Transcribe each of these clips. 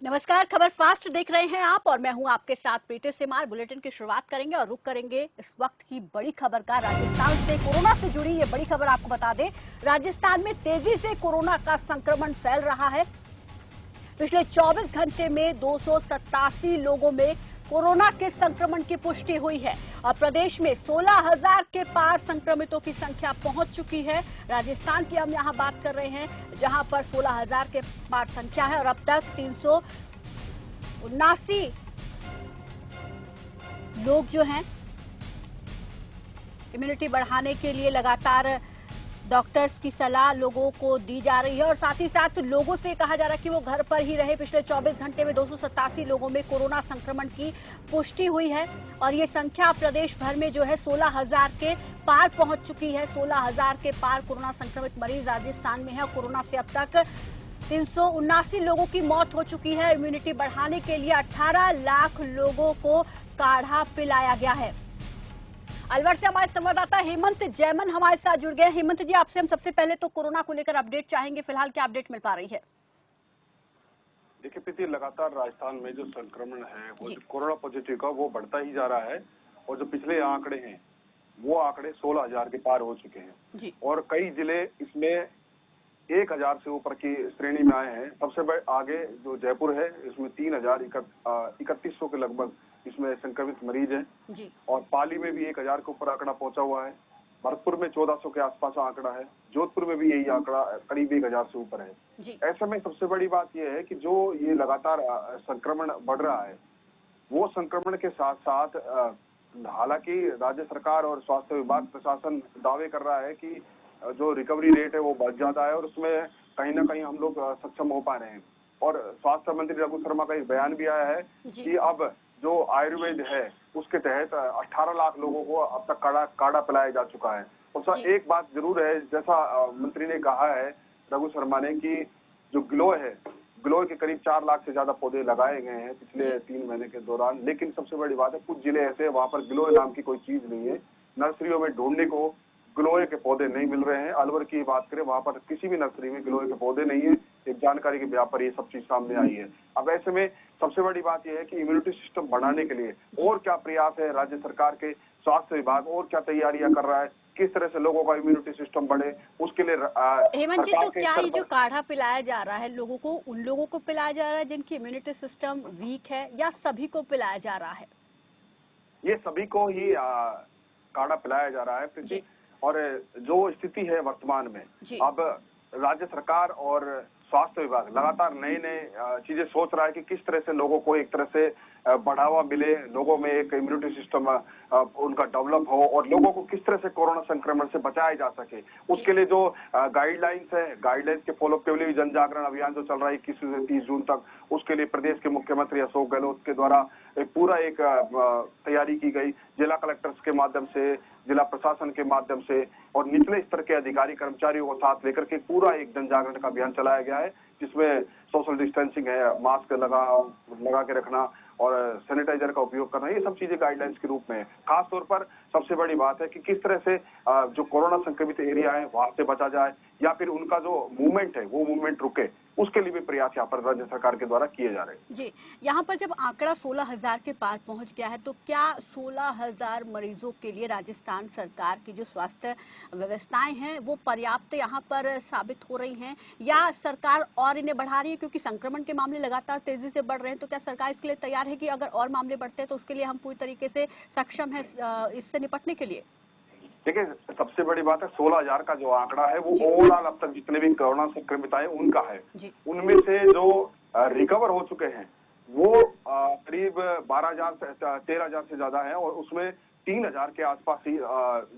नमस्कार, खबर फास्ट देख रहे हैं आप और मैं हूं आपके साथ प्रीति सिमार। बुलेटिन की शुरुआत करेंगे और रुक करेंगे इस वक्त की बड़ी खबर का। राजस्थान से कोरोना से जुड़ी ये बड़ी खबर आपको बता दें। राजस्थान में तेजी से कोरोना का संक्रमण फैल रहा है। पिछले 24 घंटे में 287 लोगों में कोरोना के संक्रमण की पुष्टि हुई है और प्रदेश में 16,000 के पार संक्रमितों की संख्या पहुंच चुकी है। राजस्थान की हम यहां बात कर रहे हैं, जहां पर 16,000 के पार संख्या है और अब तक 379 लोग जो हैं इम्यूनिटी बढ़ाने के लिए लगातार डॉक्टर्स की सलाह लोगों को दी जा रही है और साथ ही साथ लोगों से कहा जा रहा है कि वो घर पर ही रहे। पिछले 24 घंटे में 287 लोगों में कोरोना संक्रमण की पुष्टि हुई है और ये संख्या प्रदेश भर में जो है 16,000 के पार पहुंच चुकी है। 16,000 के पार कोरोना संक्रमित मरीज राजस्थान में है। कोरोना से अब तक 379 लोगों की मौत हो चुकी है। इम्यूनिटी बढ़ाने के लिए 18 लाख लोगों को काढ़ा पिलाया गया है। अलवर से हमारे संवाददाता हेमंत जैमन हमारे साथ जुड़ गए। हेमंत जी, आपसे हम सबसे पहले तो कोरोना को लेकर अपडेट चाहेंगे। फिलहाल क्या अपडेट मिल पा रही है? देखिए प्रीति, लगातार राजस्थान में जो संक्रमण है वो जो कोरोना पॉजिटिव का वो बढ़ता ही जा रहा है और जो पिछले आंकड़े हैं वो आंकड़े 16,000 के पार हो चुके हैं और कई जिले इसमें 1,000 से ऊपर की श्रेणी में आए हैं। सबसे आगे जो जयपुर है इसमें 3,3100 के लगभग इसमें संक्रमित मरीज हैं और पाली में भी 1,000 के ऊपर आंकड़ा पहुंचा हुआ है। भरतपुर में 1,400 के आसपास आंकड़ा है। जोधपुर में भी यही आंकड़ा करीब 1,000 से ऊपर है। ऐसे में सबसे बड़ी बात यह है कि जो ये लगातार संक्रमण बढ़ रहा है वो संक्रमण के साथ साथ हालांकि राज्य सरकार और स्वास्थ्य विभाग प्रशासन दावे कर रहा है कि जो रिकवरी रेट है वो बहुत ज्यादा है और उसमें कहीं ना कहीं हम लोग सक्षम हो पा रहे हैं। और स्वास्थ्य मंत्री रघु शर्मा का एक बयान भी आया है कि अब जो आयुर्वेद है उसके तहत 18 लाख लोगों को अब तक काढ़ा पिलाया जा चुका है। और एक बात जरूर है, जैसा मंत्री ने कहा है रघु शर्मा ने, कि जो ग्लो के करीब 4 लाख से ज्यादा पौधे लगाए गए हैं पिछले 3 महीने के दौरान। लेकिन सबसे बड़ी बात है, कुछ जिले ऐसे वहां पर ग्लो नाम की कोई चीज नहीं है। नर्सरियों में ढूंढने को ग्लोए के पौधे नहीं मिल रहे हैं। अलवर की बात करें, वहां पर किसी भी नर्सरी में ग्लोए के पौधे नहीं है। एक जानकारी के ब्याह पर ये सब चीज सामने आई है। अब ऐसे में सबसे बड़ी बात यह है कि इम्यूनिटी सिस्टम बढ़ाने के लिए और क्या प्रयास है राज्य सरकार के, स्वास्थ्य विभाग और क्या तैयारियां कर रहा है, किस तरह से लोगों का इम्यूनिटी सिस्टम बढ़े, उसके लिए हेमंत जी, तो क्या ये जो काढ़ा पिलाया जा रहा है लोगों को, उन लोगों को पिलाया जा रहा है जिनकी इम्यूनिटी सिस्टम वीक है या सभी को पिलाया जा रहा है? ये सभी को ही काढ़ा पिलाया जा रहा है। और जो स्थिति है वर्तमान में, अब राज्य सरकार और स्वास्थ्य विभाग लगातार नए नए चीजें सोच रहा है कि किस तरह से लोगों को एक तरह से बढ़ावा मिले, लोगों में एक इम्यूनिटी सिस्टम उनका डेवलप हो और लोगों को किस तरह से कोरोना संक्रमण से बचाया जा सके। उसके लिए जो गाइडलाइंस है, गाइडलाइंस के फॉलोअप के लिए जन जागरण अभियान जो चल रहा है 21 से 30 जून तक, उसके लिए प्रदेश के मुख्यमंत्री अशोक गहलोत के द्वारा पूरा एक तैयारी की गई। जिला कलेक्टर्स के माध्यम से, जिला प्रशासन के माध्यम से और निचले स्तर के अधिकारी कर्मचारियों को साथ लेकर के पूरा एक जन जागरण का अभियान चलाया गया है, जिसमें सोशल डिस्टेंसिंग है, मास्क लगा के रखना और सैनिटाइजर का उपयोग करना, ये सब चीजें गाइडलाइंस के रूप में है। खास तौर पर सबसे बड़ी बात है कि किस तरह से जो कोरोना संक्रमित एरिया है वहां से बचा जाए या फिर उनका जो मूवमेंट है वो मूवमेंट रुके, उसके लिए भी प्रयास यहाँ पर राज्य सरकार के द्वारा किए जा रहे हैं। जी, यहाँ पर जब आंकड़ा 16,000 के पार पहुंच गया है तो क्या 16,000 मरीजों के लिए राजस्थान सरकार की जो स्वास्थ्य व्यवस्थाएं हैं वो पर्याप्त यहाँ पर साबित हो रही हैं या सरकार और इन्हें बढ़ा रही है? क्योंकि संक्रमण के मामले लगातार तेजी से बढ़ रहे हैं, तो क्या सरकार इसके लिए तैयार है कि अगर और मामले बढ़ते हैं तो उसके लिए हम पूरी तरीके से सक्षम है इससे निपटने के लिए? देखिए, सबसे बड़ी बात है 16,000 का जो आंकड़ा है वो ओवरऑल अब तक जितने भी कोरोना संक्रमित आए उनका है। उनमें से जो रिकवर हो चुके हैं वो करीब 12,000 से 13,000 से ज्यादा है और उसमें 3,000 के आसपास ही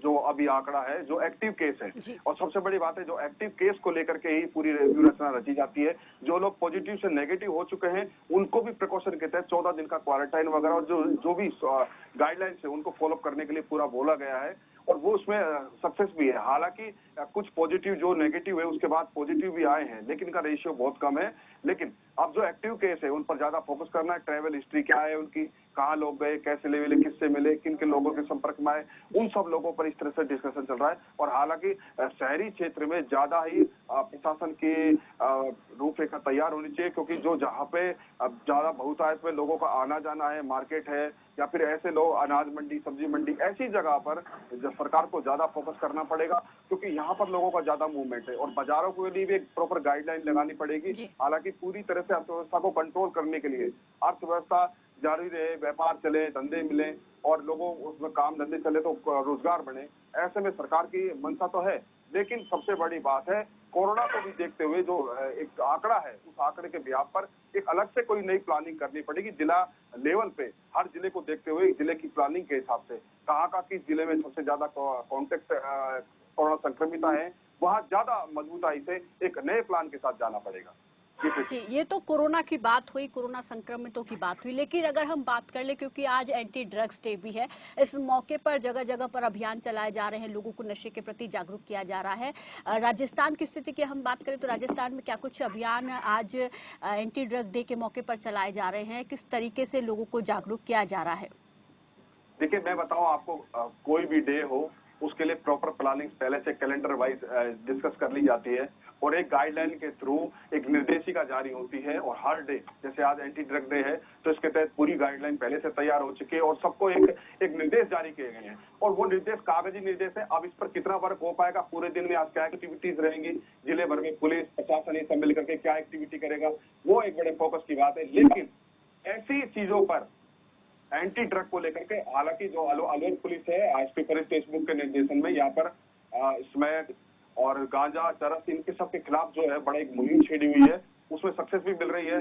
जो अभी आंकड़ा है जो एक्टिव केस है। और सबसे बड़ी बात है, जो एक्टिव केस को लेकर के ही पूरी व्यू रचना रची जाती है। जो लोग पॉजिटिव से नेगेटिव हो चुके हैं उनको भी प्रिकॉशन के तहत 14 दिन का क्वारंटाइन वगैरह और जो भी गाइडलाइंस है उनको फॉलोअप करने के लिए पूरा बोला गया है और वो उसमें सक्सेस भी है। हालांकि कुछ पॉजिटिव जो नेगेटिव है उसके बाद पॉजिटिव भी आए हैं, लेकिन इनका रेशियो बहुत कम है। लेकिन अब जो एक्टिव केस है उन पर ज्यादा फोकस करना है। ट्रैवल हिस्ट्री क्या है उनकी, कहाँ लोग गए, कैसे मिले, किससे मिले, किन किन लोगों के संपर्क में आए, उन सब लोगों पर इस तरह से डिस्कशन चल रहा है। और हालांकि शहरी क्षेत्र में ज्यादा ही प्रशासन की रूपरेखा तैयार होनी चाहिए, क्योंकि जो जहाँ पे ज्यादा बहुतायत में लोगों का आना जाना है, मार्केट है या फिर ऐसे लोग, अनाज मंडी, सब्जी मंडी, ऐसी जगह पर सरकार को ज्यादा फोकस करना पड़ेगा, क्योंकि यहाँ पर लोगों का ज्यादा मूवमेंट है। और बाजारों के लिए भी एक प्रॉपर गाइडलाइन लगानी पड़ेगी। हालांकि पूरी तरह से अर्थव्यवस्था को कंट्रोल करने के लिए, अर्थव्यवस्था जारी रहे, व्यापार चले, धंधे मिले और लोगों उसमें काम धंधे चले तो रोजगार बने, ऐसे में सरकार की मंशा तो है। लेकिन सबसे बड़ी बात है, कोरोना को भी देखते हुए जो एक आंकड़ा है, उस आंकड़े के ब्याह पर एक अलग से कोई नई प्लानिंग करनी पड़ेगी। जिला लेवल पे हर जिले को देखते हुए जिले की प्लानिंग के हिसाब से कहाँ का किस जिले में सबसे ज्यादा कॉन्टेक्ट कोरोना संक्रमित है, वहाँ ज्यादा मजबूताई से एक नए प्लान के साथ जाना पड़ेगा। जी, ये तो कोरोना की बात हुई, कोरोना संक्रमितों की बात हुई, लेकिन अगर हम बात कर ले, क्योंकि आज एंटी ड्रग्स डे भी है, इस मौके पर जगह जगह पर अभियान चलाए जा रहे हैं, लोगों को नशे के प्रति जागरूक किया जा रहा है। राजस्थान की स्थिति की हम बात करें तो राजस्थान में क्या कुछ अभियान आज एंटी ड्रग डे के मौके पर चलाए जा रहे हैं, किस तरीके से लोगों को जागरूक किया जा रहा है? देखिए, मैं बताऊं आपको, कोई भी डे हो उसके लिए प्रॉपर प्लानिंग पहले से कैलेंडर वाइज डिस्कस कर ली जाती है और एक गाइडलाइन के थ्रू एक निर्देशिका जारी होती है। और हर डे, जैसे आज एंटी ड्रग डे है तो इसके तहत पूरी गाइडलाइन पहले से तैयार हो चुकी है और सबको एक निर्देश जारी किए गए हैं। और वो निर्देश कागजी निर्देश है। अब इस पर कितना वर्क हो पाएगा, पूरे दिन में आज क्या एक्टिविटीज रहेंगी, जिले भर में पुलिस प्रशासन ये सब मिल करके क्या एक्टिविटी करेगा, वो एक बड़े फोकस की बात है। लेकिन ऐसी चीजों पर एंटी ड्रग को लेकर के, हालांकि जो अलवर पुलिस है, एसपी परेश देशमुख के निर्देशन में यहाँ पर स्मैक और गांजा, चरस, इनके सबके खिलाफ जो है बड़ा एक मुहिम छेड़ी हुई है, उसमें सक्सेस भी मिल रही है।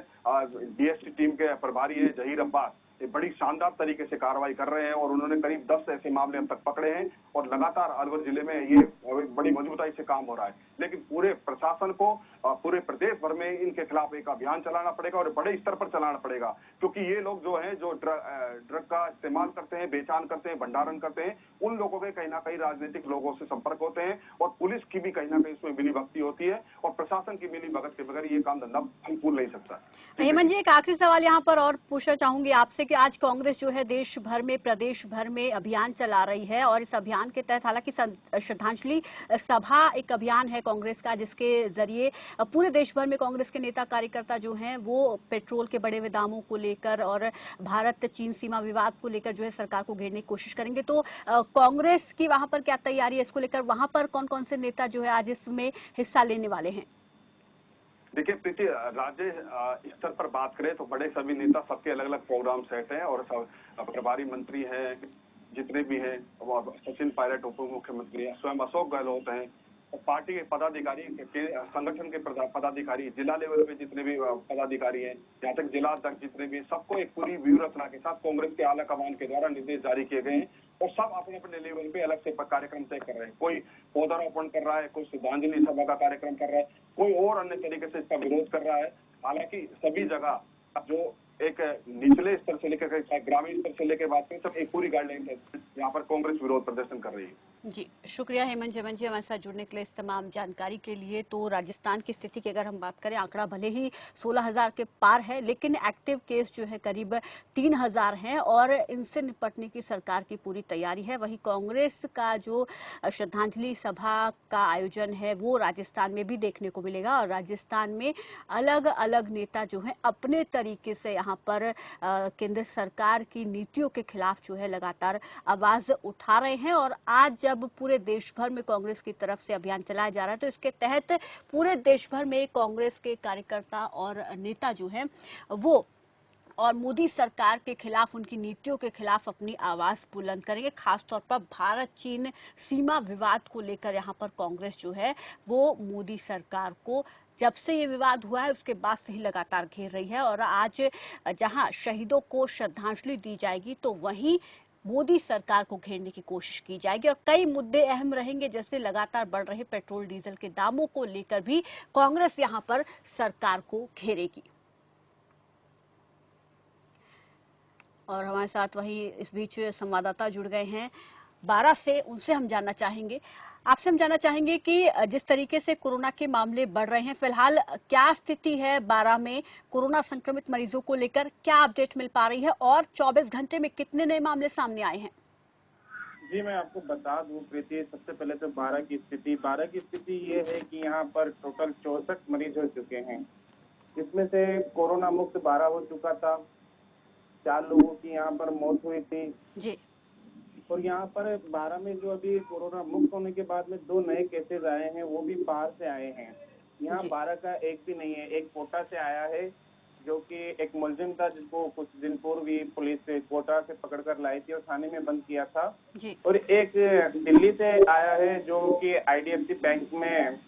डीएसपी टीम के प्रभारी है जहीर अब्बास, ये बड़ी शानदार तरीके से कार्रवाई कर रहे हैं और उन्होंने करीब 10 ऐसे मामले अब तक पकड़े हैं और लगातार अलवर जिले में ये बड़ी मजबूताई से काम हो रहा है। लेकिन पूरे प्रशासन को पूरे प्रदेश भर में इनके खिलाफ एक अभियान चलाना पड़ेगा और बड़े स्तर पर चलाना पड़ेगा, क्योंकि ये लोग जो है जो ड्रग का इस्तेमाल करते हैं, बेचान करते हैं, भंडारण करते हैं, उन लोगों के कहीं ना कहीं राजनीतिक लोगों से संपर्क होते हैं और पुलिस की भी कहीं ना कहीं इसमें मिली भगती होती है और प्रशासन की मिली भगत के बगैर ये काम धंधा फल नहीं सकता। हेमंत जी, एक आखिरी सवाल यहाँ पर और पूछना चाहूंगी आपसे कि आज कांग्रेस जो है देश भर में, प्रदेश भर में अभियान चला रही है और इस अभियान के तहत हालांकि श्रद्धांजलि सभा एक अभियान है कांग्रेस का, जिसके जरिए पूरे देश भर में कांग्रेस के नेता कार्यकर्ता जो हैं वो पेट्रोल के बढ़े हुए दामों को लेकर और भारत चीन सीमा विवाद को लेकर जो है सरकार को घेरने की कोशिश करेंगे। तो कांग्रेस की वहां पर क्या तैयारी है इसको लेकर? वहां पर कौन कौन से नेता जो है आज इसमें हिस्सा लेने वाले हैं? देखिए प्रीति, राज्य स्तर पर बात करें तो बड़े सभी नेता, सबके अलग अलग प्रोग्राम सेट हैं और सब प्रभारी मंत्री हैं जितने भी हैं, सचिन पायलट उप मुख्यमंत्री हैं, स्वयं अशोक गहलोत हैं, पार्टी के पदाधिकारी, संगठन के पदाधिकारी, जिला लेवल पे जितने भी पदाधिकारी हैं, यहाँ तक जिला अध्यक्ष जितने भी, सबको एक पूरी व्यूह रचना के साथ कांग्रेस के आला कमान के द्वारा निर्देश जारी किए गए हैं और सब अपने अपने लेवल पे अलग से कार्यक्रम तय कर रहे हैं। कोई पौधारोपण कर रहा है, कोई श्रद्धांजलि सभा का कार्यक्रम कर रहा है, कोई और अन्य तरीके से इसका विरोध कर रहा है। हालांकि सभी जगह जो एक निचले स्तर से लेकर ग्रामीण स्तर से लेकर बात करें, सब एक पूरी गाइडलाइन है, यहाँ पर कांग्रेस विरोध प्रदर्शन कर रही है। जी, शुक्रिया हेमंत जमन जी हमारे साथ जुड़ने के लिए, इस तमाम जानकारी के लिए। तो राजस्थान की स्थिति की अगर हम बात करें, आंकड़ा भले ही 16,000 के पार है, लेकिन एक्टिव केस जो है करीब 3,000 हैं और इनसे निपटने की सरकार की पूरी तैयारी है। वहीं कांग्रेस का जो श्रद्धांजलि सभा का आयोजन है वो राजस्थान में भी देखने को मिलेगा और राजस्थान में अलग अलग नेता जो है अपने तरीके से यहाँ पर केंद्र सरकार की नीतियों के खिलाफ जो है लगातार आवाज उठा रहे हैं। और आज जब पूरे देश भर में कांग्रेस की तरफ से अभियान चलाया जा रहा है तो इसके तहत पूरे देश भर में कांग्रेस के कार्यकर्ता और नेता जो हैं वो और मोदी सरकार के खिलाफ, उनकी नीतियों के खिलाफ अपनी आवाज बुलंद करेंगे। खासतौर पर भारत चीन सीमा विवाद को लेकर यहाँ पर कांग्रेस जो है वो मोदी सरकार को जब से ये विवाद हुआ है उसके बाद से ही लगातार घेर रही है। और आज जहां शहीदों को श्रद्धांजलि दी जाएगी तो वहीं मोदी सरकार को घेरने की कोशिश की जाएगी और कई मुद्दे अहम रहेंगे, जैसे लगातार बढ़ रहे पेट्रोल डीजल के दामों को लेकर भी कांग्रेस यहां पर सरकार को घेरेगी। और हमारे साथ वही इस बीच संवाददाता जुड़ गए हैं 12 से, उनसे हम जानना चाहेंगे आपसे हम जानना चाहेंगे कि जिस तरीके से कोरोना के मामले बढ़ रहे हैं, फिलहाल क्या स्थिति है बारां में कोरोना संक्रमित मरीजों को लेकर, क्या अपडेट मिल पा रही है और 24 घंटे में कितने नए मामले सामने आए हैं? जी, मैं आपको बता दूं प्रीति, सबसे पहले तो बारह की स्थिति ये है कि यहाँ पर टोटल 64 मरीज हो चुके हैं। इसमें से कोरोना मुक्त 12 हो चुका था। 4 लोगों की यहाँ पर मौत हुई थी जी। और यहाँ पर 12 में जो अभी कोरोना मुक्त होने के बाद में 2 नए केसेस आए हैं, वो भी बाहर से आए हैं। यहाँ 12 का एक भी नहीं है। एक कोटा से आया है, जो कि एक मुलजिम था, जिसको कुछ दिन पूर्व ही पुलिस कोटा से पकड़कर लाई थी और थाने में बंद किया था। जी। और एक दिल्ली से आया है, जो कि IDFC बैंक में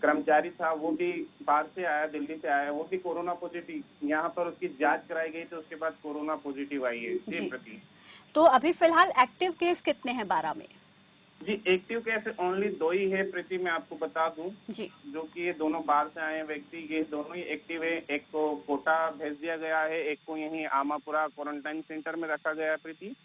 कर्मचारी था, वो भी बाहर से आया, दिल्ली से आया, वो भी कोरोना पॉजिटिव। यहाँ पर उसकी जांच कराई गई तो उसके बाद कोरोना पॉजिटिव आई है। जी प्रति। तो अभी फिलहाल एक्टिव केस कितने हैं बारां में? जी, एक्टिव केस ओनली 2 ही है प्रीति, मैं आपको बता दूं जी, जो कि ये दोनों बाहर से आए हैं व्यक्ति, ये दोनों ही एक्टिव है। एक को कोटा भेज दिया गया है, एक को यहीं आमापुरा क्वारंटाइन सेंटर में रखा गया है प्रीति।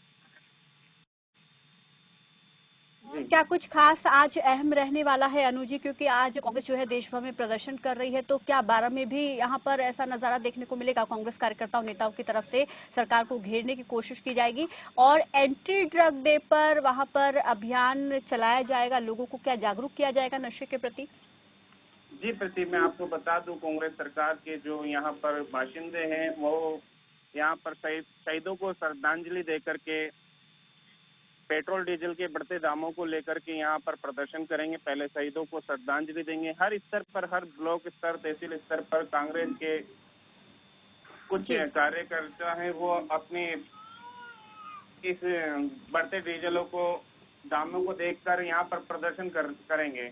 और क्या कुछ खास आज अहम रहने वाला है अनु जी, क्योंकि आज कांग्रेस जो है देश भर में प्रदर्शन कर रही है, तो क्या बारां में भी यहाँ पर ऐसा नजारा देखने को मिलेगा? कांग्रेस कार्यकर्ताओं नेताओं की तरफ से सरकार को घेरने की कोशिश की जाएगी और एंटी ड्रग डे पर वहां पर अभियान चलाया जाएगा, लोगों को क्या जागरूक किया जाएगा नशे के प्रति? जी प्रति, मैं आपको बता दूं, कांग्रेस सरकार के जो यहाँ पर बाशिंदे हैं, वो यहाँ पर शहीदों को श्रद्धांजलि देकर के पेट्रोल डीजल के बढ़ते दामों को लेकर के यहाँ पर प्रदर्शन करेंगे। पहले शहीदों को श्रद्धांजलि देंगे। हर स्तर पर, हर ब्लॉक स्तर, तहसील स्तर पर कांग्रेस के कुछ कार्यकर्ता हैं, वो अपने इस बढ़ते डीजलों को दामों को देखकर यहाँ पर प्रदर्शन करेंगे।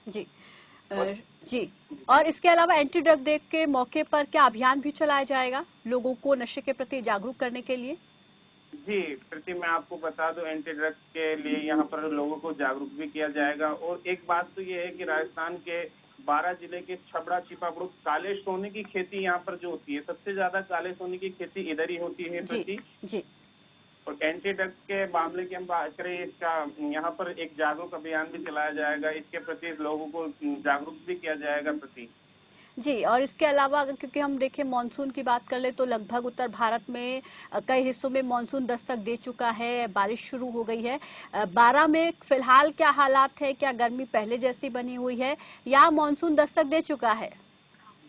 जी जी। और इसके अलावा एंटी ड्रग डे के मौके पर क्या अभियान भी चलाया जाएगा लोगों को नशे के प्रति जागरूक करने के लिए? जी प्रति, मैं आपको बता दूं, एंटी ड्रग्स के लिए यहाँ पर लोगों को जागरूक भी किया जाएगा। और एक बात तो ये है कि राजस्थान के 12 जिले के छबड़ा छिपापुर काले सोने की खेती यहाँ पर जो होती है, सबसे ज्यादा काले सोने की खेती इधर ही होती है प्रति। जी। और एंटी ड्रग्स के मामले की हम बात करें, इसका यहाँ पर एक जागरूक अभियान भी चलाया जाएगा। इसके प्रति लोगों को जागरूक भी किया जाएगा प्रति। जी। और इसके अलावा अगर क्योंकि हम देखें मानसून की बात कर ले तो लगभग उत्तर भारत में कई हिस्सों में मानसून दस्तक दे चुका है, बारिश शुरू हो गई है। बारां में फिलहाल क्या हालात है? क्या गर्मी पहले जैसी बनी हुई है या मानसून दस्तक दे चुका है?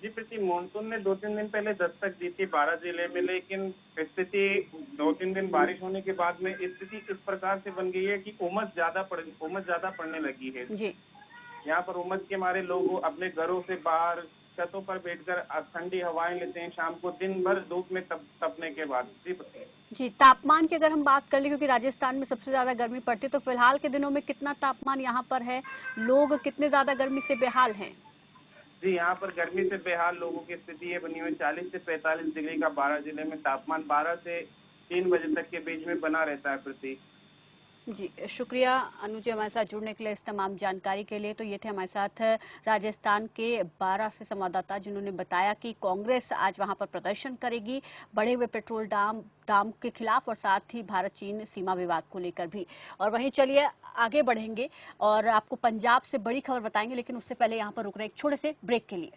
जी प्रति, मानसून ने 2-3 दिन पहले दस्तक दी थी 12 जिले में, लेकिन स्थिति 2-3 दिन बारिश होने के बाद में स्थिति इस प्रकार से बन गई है कि उमस ज्यादा पड़ने लगी है। जी। यहाँ पर उमस के मारे लोग अपने घरों से बाहर छतों पर बैठकर ठंडी हवाएं लेते हैं शाम को, दिन भर धूप में तपने के बाद। जी, तापमान की अगर हम बात कर ले, क्योंकि राजस्थान में सबसे ज्यादा गर्मी पड़ती है, तो फिलहाल के दिनों में कितना तापमान यहाँ पर है? लोग कितने ज्यादा गर्मी से बेहाल हैं? जी, यहाँ पर गर्मी से बेहाल लोगों की स्थिति ये बनी हुई, 40 से 45 डिग्री का 12 जिले में तापमान 12 से 3 बजे तक के बीच में बना रहता है प्रति। जी, शुक्रिया अनु जी हमारे साथ जुड़ने के लिए, इस तमाम जानकारी के लिए। तो ये थे हमारे साथ राजस्थान के 12 से संवाददाता, जिन्होंने बताया कि कांग्रेस आज वहां पर प्रदर्शन करेगी बढ़े हुए पेट्रोल दाम के खिलाफ और साथ ही भारत चीन सीमा विवाद को लेकर भी। और वहीं चलिए आगे बढ़ेंगे और आपको पंजाब से बड़ी खबर बताएंगे, लेकिन उससे पहले यहाँ पर रुक रहे एक छोटे से ब्रेक के लिए।